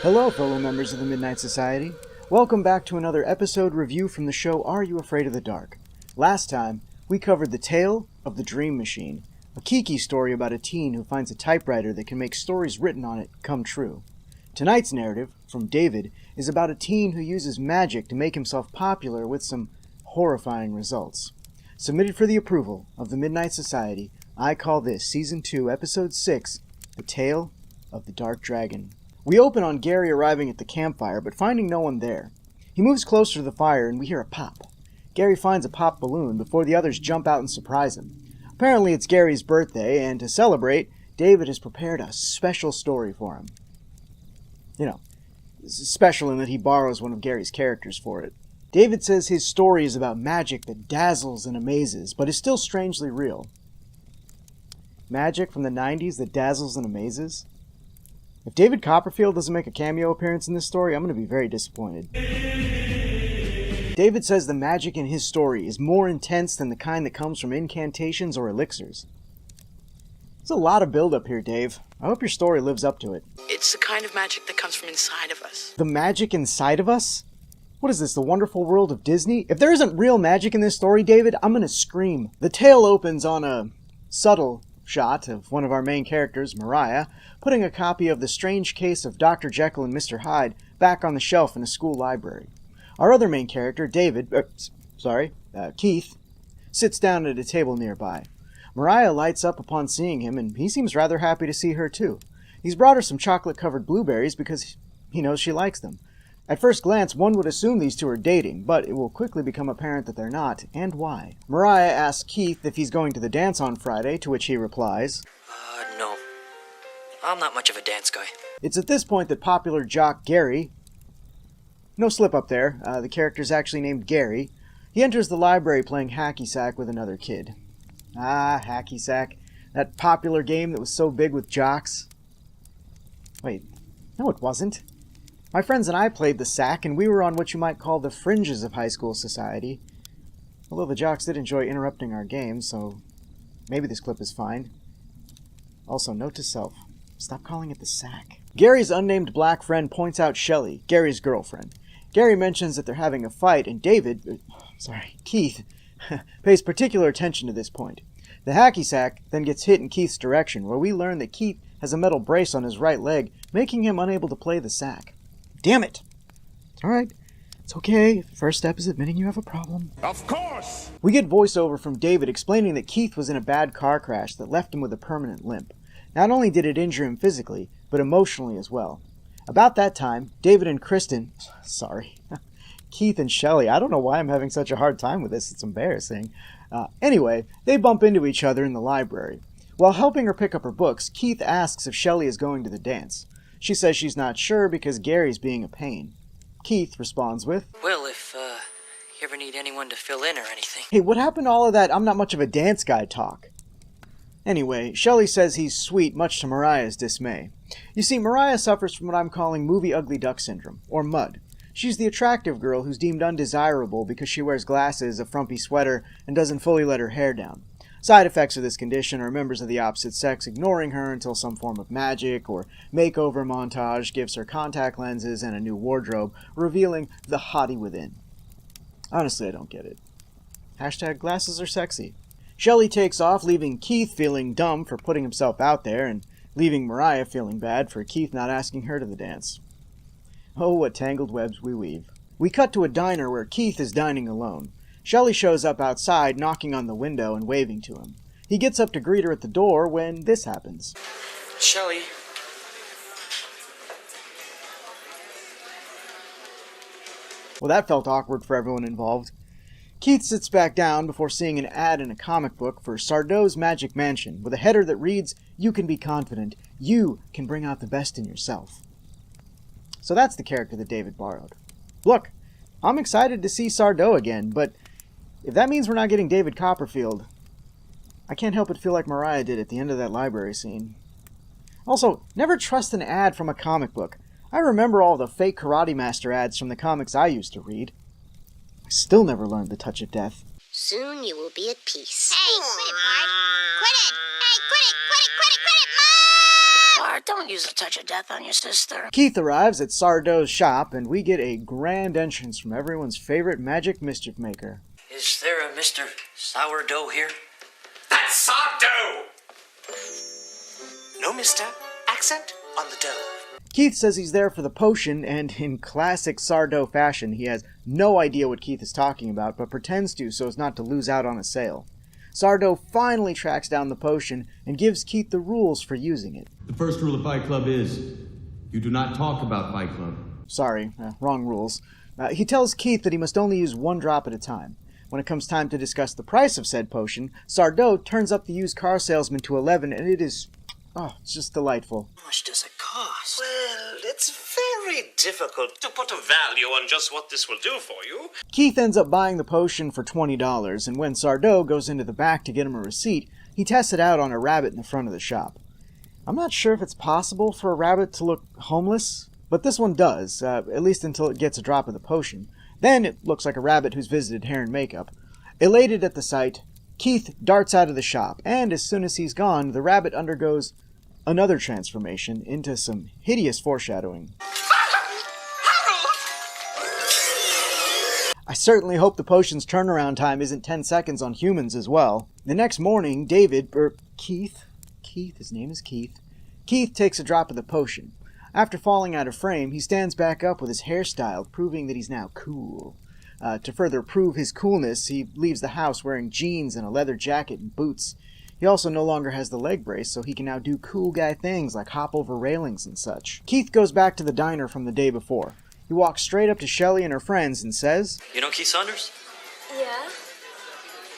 Hello, fellow members of the Midnight Society. Welcome back to another episode review from the show Are You Afraid of the Dark? Last time, we covered The Tale of the Dream Machine, a Kiki story about a teen who finds a typewriter that can make stories written on it come true. Tonight's narrative, from David, is about a teen who uses magic to make himself popular with some horrifying results. Submitted for the approval of the Midnight Society, I call this Season 2, Episode 6, The Tale of the Dark Dragon. We open on Gary arriving at the campfire, but finding no one there. He moves closer to the fire, and we hear a pop. Gary finds a pop balloon before the others jump out and surprise him. Apparently it's Gary's birthday, and to celebrate, David has prepared a special story for him. You know, special in that he borrows one of Gary's characters for it. David says his story is about magic that dazzles and amazes, but is still strangely real. Magic from the 90s that dazzles and amazes? If David Copperfield doesn't make a cameo appearance in this story, I'm going to be very disappointed. David says the magic in his story is more intense than the kind that comes from incantations or elixirs. There's a lot of build-up here, Dave. I hope your story lives up to it. It's the kind of magic that comes from inside of us. The magic inside of us? What is this, the wonderful world of Disney? If there isn't real magic in this story, David, I'm going to scream. The tale opens on a subtle shot of one of our main characters, Mariah, putting a copy of The Strange Case of Dr. Jekyll and Mr. Hyde back on the shelf in a school library. Our other main character, Keith, sits down at a table nearby. Mariah lights up upon seeing him, and he seems rather happy to see her too. He's brought her some chocolate-covered blueberries because he knows she likes them. At first glance, one would assume these two are dating, but it will quickly become apparent that they're not, and why. Mariah asks Keith if he's going to the dance on Friday, to which he replies, No. I'm not much of a dance guy. It's at this point that popular jock Gary... No slip up there, the character's actually named Gary. He enters the library playing hacky sack with another kid. Ah, hacky sack. That popular game that was so big with jocks. Wait, no it wasn't. My friends and I played the sack, and we were on what you might call the fringes of high school society. Although the jocks did enjoy interrupting our games, so maybe this clip is fine. Also, note to self, stop calling it the sack. Gary's unnamed black friend points out Shelley, Gary's girlfriend. Gary mentions that they're having a fight, and Keith, pays particular attention to this point. The hacky sack then gets hit in Keith's direction, where we learn that Keith has a metal brace on his right leg, making him unable to play the sack. Damn it! It's alright. It's okay. First step is admitting you have a problem. Of course! We get voiceover from David explaining that Keith was in a bad car crash that left him with a permanent limp. Not only did it injure him physically, but emotionally as well. About that time, David and Keith and Shelley, I don't know why I'm having such a hard time with this, it's embarrassing. Anyway, they bump into each other in the library. While helping her pick up her books, Keith asks if Shelley is going to the dance. She says she's not sure because Gary's being a pain. Keith responds with, Well, if you ever need anyone to fill in or anything. Hey, what happened to all of that I'm not much of a dance guy talk? Anyway, Shelley says he's sweet, much to Mariah's dismay. You see, Mariah suffers from what I'm calling movie ugly duck syndrome, or MUD. She's the attractive girl who's deemed undesirable because she wears glasses, a frumpy sweater, and doesn't fully let her hair down. Side effects of this condition are members of the opposite sex ignoring her until some form of magic or makeover montage gives her contact lenses and a new wardrobe, revealing the hottie within. Honestly, I don't get it. Hashtag glasses are sexy. Shelley takes off, leaving Keith feeling dumb for putting himself out there, and leaving Mariah feeling bad for Keith not asking her to the dance. Oh, what tangled webs we weave. We cut to a diner where Keith is dining alone. Shelley shows up outside, knocking on the window and waving to him. He gets up to greet her at the door when this happens. Shelley. Well, that felt awkward for everyone involved. Keith sits back down before seeing an ad in a comic book for Sardau's Magic Mansion with a header that reads, "You can be confident. You can bring out the best in yourself." So that's the character that David borrowed. Look, I'm excited to see Sardau again, but if that means we're not getting David Copperfield, I can't help but feel like Mariah did at the end of that library scene. Also, never trust an ad from a comic book. I remember all the fake Karate Master ads from the comics I used to read. I still never learned the touch of death. Soon you will be at peace. Hey, quit it, Bart. Quit it. Hey, quit it, Mom! Bart, don't use the touch of death on your sister. Keith arrives at Sardou's shop, and we get a grand entrance from everyone's favorite magic mischief maker. Is there a Mr. Sourdough here? That's sourdough! No, mister. Accent on the dough. Keith says he's there for the potion, and in classic Sardou fashion, he has no idea what Keith is talking about, but pretends to so as not to lose out on a sale. Sardou finally tracks down the potion and gives Keith the rules for using it. The first rule of Fight Club is, you do not talk about Fight Club. Sorry, wrong rules. He tells Keith that he must only use one drop at a time. When it comes time to discuss the price of said potion, Sardou turns up the used car salesman to 11, and it is... it's just delightful. How much does it cost? Well, it's very difficult to put a value on just what this will do for you. Keith ends up buying the potion for $20, and when Sardou goes into the back to get him a receipt, he tests it out on a rabbit in the front of the shop. I'm not sure if it's possible for a rabbit to look homeless, but this one does, at least until it gets a drop of the potion. Then it looks like a rabbit who's visited hair and makeup. Elated at the sight, Keith darts out of the shop, and as soon as he's gone, the rabbit undergoes another transformation into some hideous foreshadowing. I certainly hope the potion's turnaround time isn't 10 seconds on humans as well. The next morning, Keith, his name is Keith. Keith takes a drop of the potion. After falling out of frame, he stands back up with his hair styled, proving that he's now cool. To further prove his coolness, he leaves the house wearing jeans and a leather jacket and boots. He also no longer has the leg brace, so he can now do cool guy things like hop over railings and such. Keith goes back to the diner from the day before. He walks straight up to Shelley and her friends and says, You know Keith Saunders? Yeah?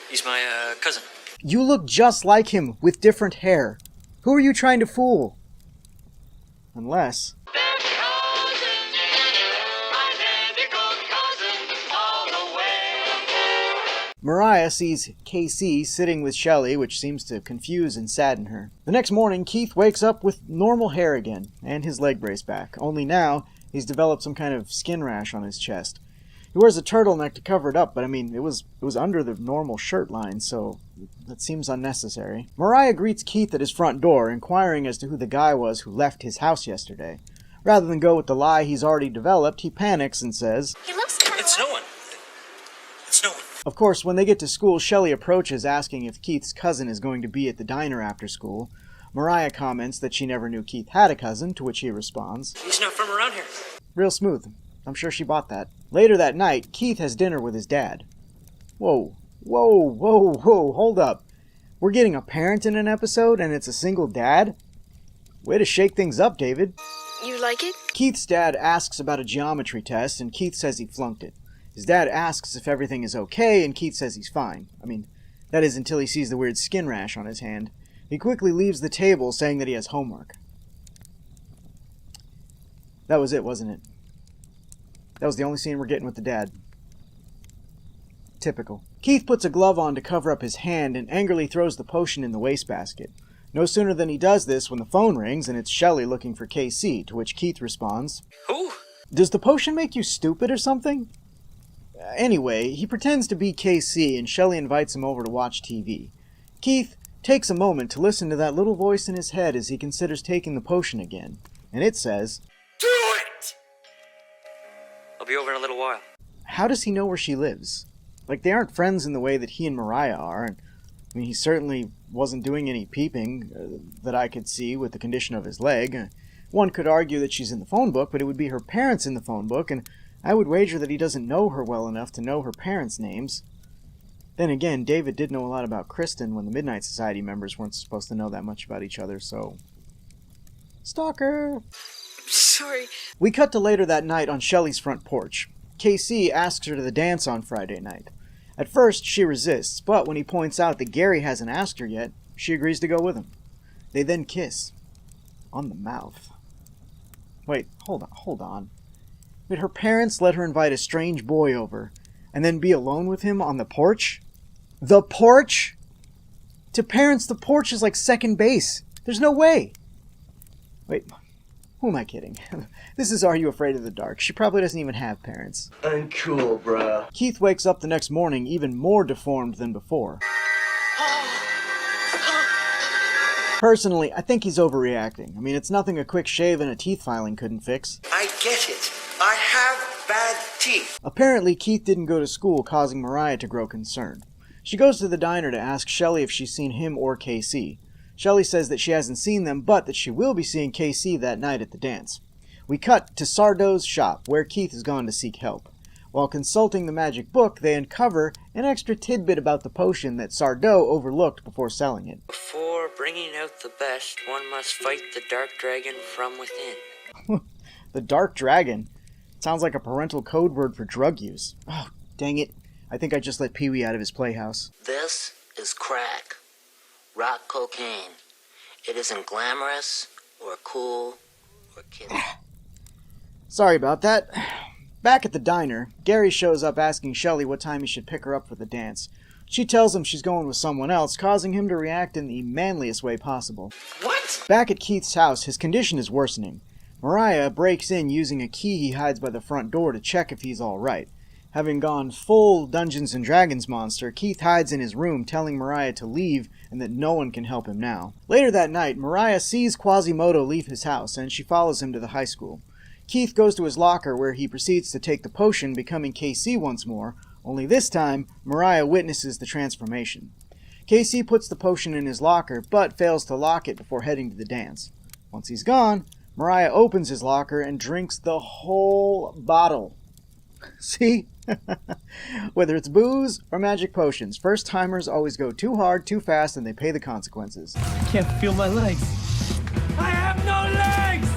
He's my, cousin. You look just like him, with different hair. Who are you trying to fool? Unless... Mariah sees KC sitting with Shelley, which seems to confuse and sadden her. The next morning, Keith wakes up with normal hair again, and his leg brace back, only now he's developed some kind of skin rash on his chest. He wears a turtleneck to cover it up, but it was under the normal shirt line, so that seems unnecessary. Mariah greets Keith at his front door, inquiring as to who the guy was who left his house yesterday. Rather than go with the lie he's already developed, he panics and says, He looks kind of It's no one. It's no one. Of course, when they get to school, Shelley approaches asking if Keith's cousin is going to be at the diner after school. Mariah comments that she never knew Keith had a cousin, to which he responds, He's not from around here. Real smooth. I'm sure she bought that. Later that night, Keith has dinner with his dad. Whoa, hold up. We're getting a parent in an episode, and it's a single dad? Way to shake things up, David. You like it? Keith's dad asks about a geometry test, and Keith says he flunked it. His dad asks if everything is okay, and Keith says he's fine. That is until he sees the weird skin rash on his hand. He quickly leaves the table, saying that he has homework. That was it, wasn't it? That was the only scene we're getting with the dad. Typical. Keith puts a glove on to cover up his hand and angrily throws the potion in the wastebasket. No sooner than he does this when the phone rings and it's Shelley looking for KC, to which Keith responds, Who? Does the potion make you stupid or something? Anyway, he pretends to be KC and Shelley invites him over to watch TV. Keith takes a moment to listen to that little voice in his head as he considers taking the potion again. And it says, Do it! I'll be over in a little while. How does he know where she lives? They aren't friends in the way that he and Mariah are. And, he certainly wasn't doing any peeping that I could see with the condition of his leg. One could argue that she's in the phone book, but it would be her parents in the phone book, and I would wager that he doesn't know her well enough to know her parents' names. Then again, David did know a lot about Kristen when the Midnight Society members weren't supposed to know that much about each other, so... Stalker! Sorry. We cut to later that night on Shelley's front porch. KC asks her to the dance on Friday night. At first, she resists, but when he points out that Gary hasn't asked her yet, she agrees to go with him. They then kiss. On the mouth. Wait, hold on. Did her parents let her invite a strange boy over, and then be alone with him on the porch? The porch? To parents, the porch is like second base. There's no way. Wait, who am I kidding? This is Are You Afraid of the Dark? She probably doesn't even have parents. Uncool, bro. Keith wakes up the next morning even more deformed than before. Personally, I think he's overreacting. I mean, it's nothing a quick shave and a teeth filing couldn't fix. I get it. I have bad teeth. Apparently, Keith didn't go to school, causing Mariah to grow concerned. She goes to the diner to ask Shelley if she's seen him or KC. Shelley says that she hasn't seen them, but that she will be seeing KC that night at the dance. We cut to Sardau's shop, where Keith has gone to seek help. While consulting the magic book, they uncover an extra tidbit about the potion that Sardau overlooked before selling it. Before bringing out the best, one must fight the dark dragon from within. The dark dragon? Sounds like a parental code word for drug use. Oh, dang it. I think I just let Pee-wee out of his playhouse. This is crack. Rock cocaine. It isn't glamorous, or cool, or kidding. Sorry about that. Back at the diner, Gary shows up asking Shelley what time he should pick her up for the dance. She tells him she's going with someone else, causing him to react in the manliest way possible. What? Back at Keith's house, his condition is worsening. Mariah breaks in using a key he hides by the front door to check if he's alright. Having gone full Dungeons & Dragons monster, Keith hides in his room, telling Mariah to leave and that no one can help him now. Later that night, Mariah sees Quasimodo leave his house, and she follows him to the high school. Keith goes to his locker, where he proceeds to take the potion, becoming KC once more, only this time, Mariah witnesses the transformation. KC puts the potion in his locker, but fails to lock it before heading to the dance. Once he's gone, Mariah opens his locker and drinks the whole bottle. See? Whether it's booze or magic potions, first-timers always go too hard, too fast, and they pay the consequences. I can't feel my legs. I have no legs!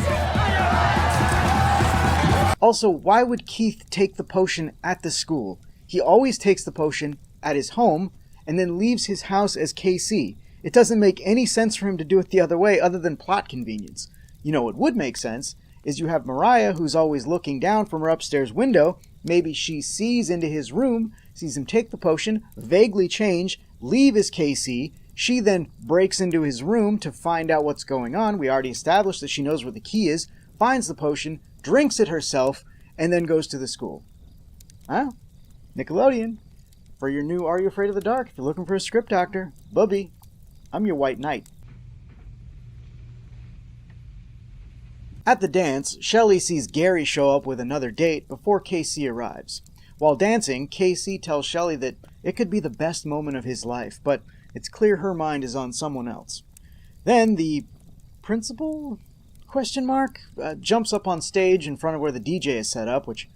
Also, why would Keith take the potion at the school? He always takes the potion at his home and then leaves his house as KC. It doesn't make any sense for him to do it the other way other than plot convenience. You know what would make sense is you have Mariah, who's always looking down from her upstairs window. Maybe she sees into his room, sees him take the potion, vaguely change, leave as KC. She then breaks into his room to find out what's going on. We already established that she knows where the key is, finds the potion, drinks it herself, and then goes to the school. Huh? Nickelodeon. For your new Are You Afraid of the Dark, if you're looking for a script doctor, Bubby, I'm your white knight. At the dance, Shelley sees Gary show up with another date before KC arrives. While dancing, KC tells Shelley that it could be the best moment of his life, but it's clear her mind is on someone else. Then the principal? Jumps up on stage in front of where the DJ is set up, which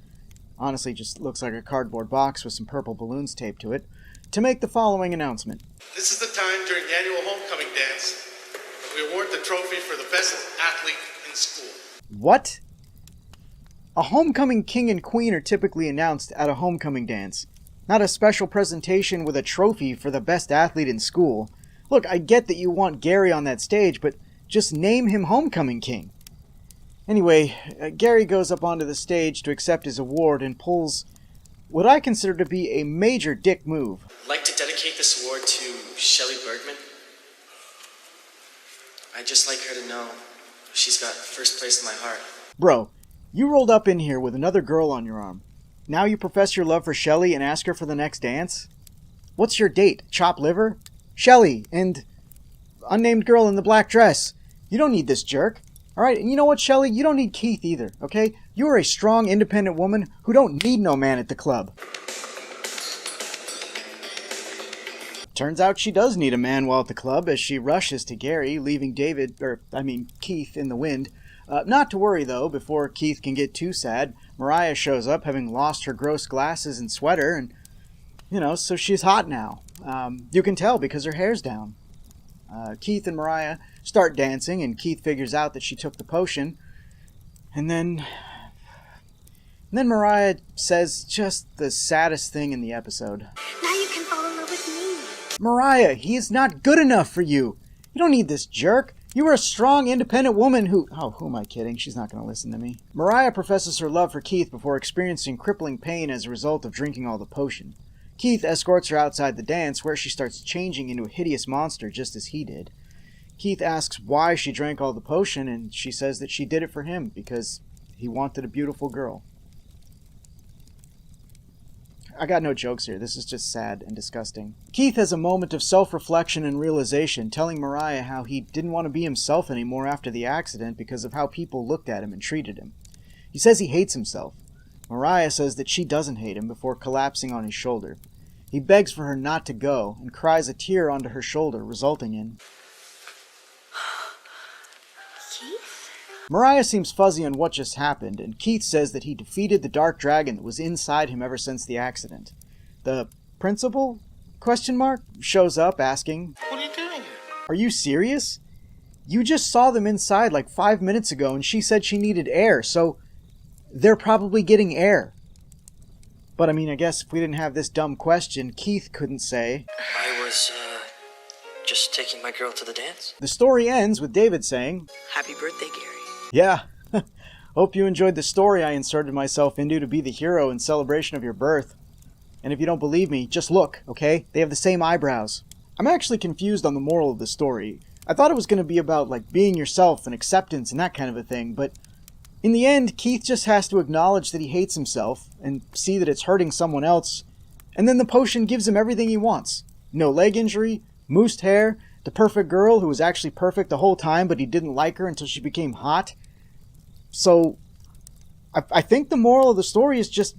honestly just looks like a cardboard box with some purple balloons taped to it, to make the following announcement. This is the time during the annual homecoming dance that we award the trophy for the best athlete in school. What? A homecoming king and queen are typically announced at a homecoming dance, not a special presentation with a trophy for the best athlete in school. Look, I get that you want Gary on that stage, but just name him Homecoming King. Anyway, Gary goes up onto the stage to accept his award and pulls what I consider to be a major dick move. I'd like to dedicate this award to Shelley Bergman. I'd just like her to know she's got first place in my heart. Bro, you rolled up in here with another girl on your arm. Now you profess your love for Shelley and ask her for the next dance? What's your date? Chopped liver? Shelley and unnamed girl in the black dress. You don't need this jerk. Alright, and you know what, Shelley? You don't need Keith either, okay? You are a strong, independent woman who don't need no man at the club. Turns out she does need a man while at the club as she rushes to Gary, leaving Keith in the wind. Not to worry, though, before Keith can get too sad, Mariah shows up, having lost her gross glasses and sweater, and, so she's hot now. You can tell because her hair's down. Keith and Mariah start dancing, and Keith figures out that she took the potion. And then Mariah says just the saddest thing in the episode. Now you can fall in love with me. Mariah, he is not good enough for you. You don't need this jerk. You are a strong, independent woman who am I kidding? She's not going to listen to me. Mariah professes her love for Keith before experiencing crippling pain as a result of drinking all the potion. Keith escorts her outside the dance, where she starts changing into a hideous monster just as he did. Keith asks why she drank all the potion, and she says that she did it for him because he wanted a beautiful girl. I got no jokes here. This is just sad and disgusting. Keith has a moment of self-reflection and realization, telling Mariah how he didn't want to be himself anymore after the accident because of how people looked at him and treated him. He says he hates himself. Mariah says that she doesn't hate him before collapsing on his shoulder. He begs for her not to go and cries a tear onto her shoulder, resulting in... Keith? Mariah seems fuzzy on what just happened, and Keith says that he defeated the dark dragon that was inside him ever since the accident. The principal? ? Shows up asking, What are you doing here? Are you serious? You just saw them inside like 5 minutes ago and she said she needed air, so they're probably getting air. But I mean, I guess if we didn't have this dumb question, Keith couldn't say, I was, just taking my girl to the dance. The story ends with David saying, Happy birthday, Gary. Yeah, hope you enjoyed the story I inserted myself into to be the hero in celebration of your birth. And if you don't believe me, just look, okay? They have the same eyebrows. I'm actually confused on the moral of the story. I thought it was going to be about, like, being yourself and acceptance and that kind of a thing, but in the end, Keith just has to acknowledge that he hates himself and see that it's hurting someone else, and then the potion gives him everything he wants. No leg injury, moosed hair, the perfect girl who was actually perfect the whole time, but he didn't like her until she became hot. So, I think the moral of the story is just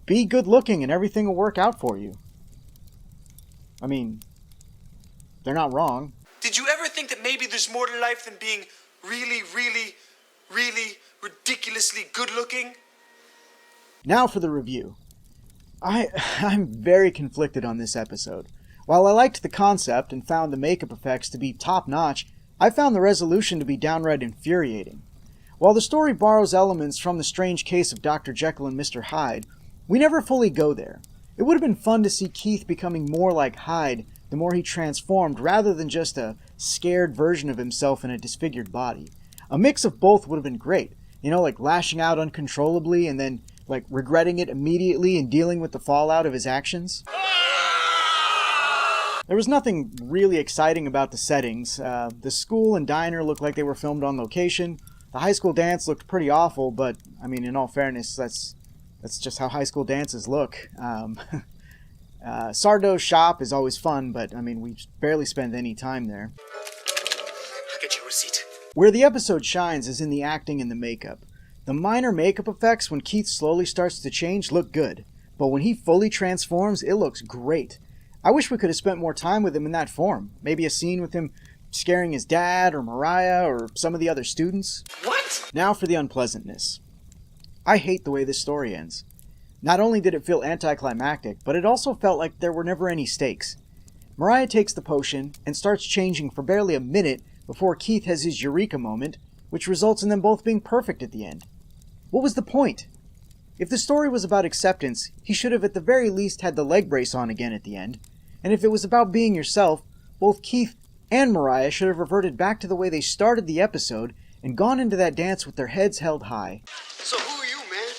be good looking and everything will work out for you. I mean, they're not wrong. Did you ever think that maybe there's more to life than being really, really, really ridiculously good looking? Now for the review. I'm very conflicted on this episode. While I liked the concept and found the makeup effects to be top-notch, I found the resolution to be downright infuriating. While the story borrows elements from the strange case of Dr. Jekyll and Mr. Hyde, we never fully go there. It would have been fun to see Keith becoming more like Hyde the more he transformed, rather than just a scared version of himself in a disfigured body. A mix of both would have been great. You know, like lashing out uncontrollably and then, like, regretting it immediately and dealing with the fallout of his actions. There was nothing really exciting about the settings. The school and diner looked like they were filmed on location. The high school dance looked pretty awful, but, I mean, in all fairness, that's just how high school dances look. Sardo's shop is always fun, but, I mean, we barely spend any time there. I'll get you a receipt. Where the episode shines is in the acting and the makeup. The minor makeup effects when Keith slowly starts to change look good, but when he fully transforms, it looks great. I wish we could have spent more time with him in that form. Maybe a scene with him scaring his dad or Mariah or some of the other students. What? Now for the unpleasantness. I hate the way this story ends. Not only did it feel anticlimactic, but it also felt like there were never any stakes. Mariah takes the potion and starts changing for barely a minute before Keith has his eureka moment, which results in them both being perfect at the end. What was the point? If the story was about acceptance, he should have at the very least had the leg brace on again at the end. And if it was about being yourself, both Keith and Mariah should have reverted back to the way they started the episode and gone into that dance with their heads held high. So who are you, man?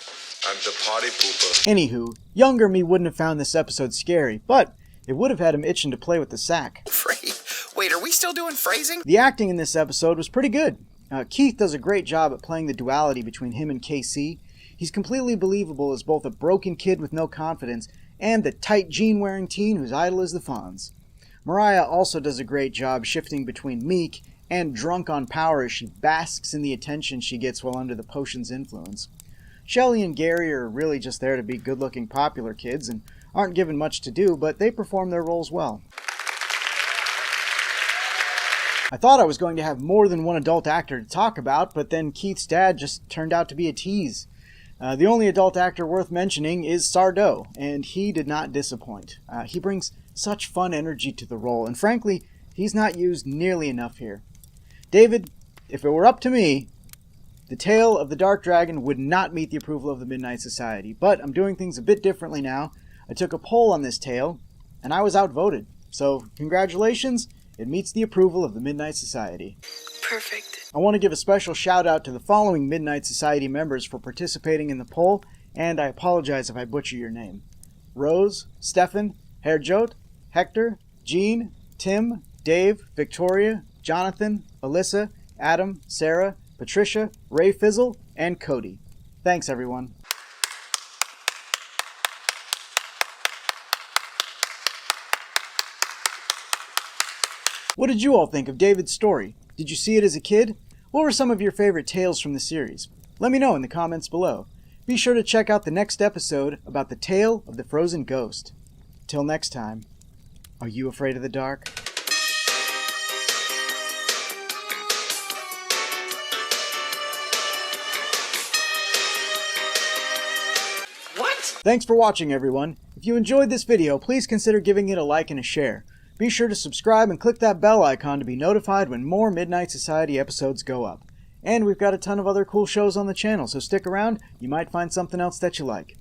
I'm the party pooper. Anywho, younger me wouldn't have found this episode scary, but it would have had him itching to play with the sack. Wait, are we still doing phrasing? The acting in this episode was pretty good. Keith does a great job at playing the duality between him and KC. He's completely believable as both a broken kid with no confidence and the tight jean-wearing teen whose idol is the Fonz. Mariah also does a great job shifting between meek and drunk on power as she basks in the attention she gets while under the potion's influence. Shelley and Gary are really just there to be good-looking popular kids and aren't given much to do, but they perform their roles well. I thought I was going to have more than one adult actor to talk about, but then Keith's dad just turned out to be a tease. The only adult actor worth mentioning is Sardo, and he did not disappoint. He brings such fun energy to the role, and frankly, he's not used nearly enough here. David, if it were up to me, the tale of the Dark Dragon would not meet the approval of the Midnight Society, but I'm doing things a bit differently now. I took a poll on this tale, and I was outvoted. So, congratulations, it meets the approval of the Midnight Society. Perfect. I want to give a special shout out to the following Midnight Society members for participating in the poll, and I apologize if I butcher your name. Rose, Stefan, Herjot, Hector, Jean, Tim, Dave, Victoria, Jonathan, Alyssa, Adam, Sarah, Patricia, Ray Fizzle, and Cody. Thanks, everyone. What did you all think of David's story? Did you see it as a kid? What were some of your favorite tales from the series? Let me know in the comments below. Be sure to check out the next episode about the tale of the frozen ghost. Till next time, are you afraid of the dark? What? Thanks for watching, everyone. If you enjoyed this video, please consider giving it a like and a share. Be sure to subscribe and click that bell icon to be notified when more Midnight Society episodes go up. And we've got a ton of other cool shows on the channel, so stick around, you might find something else that you like.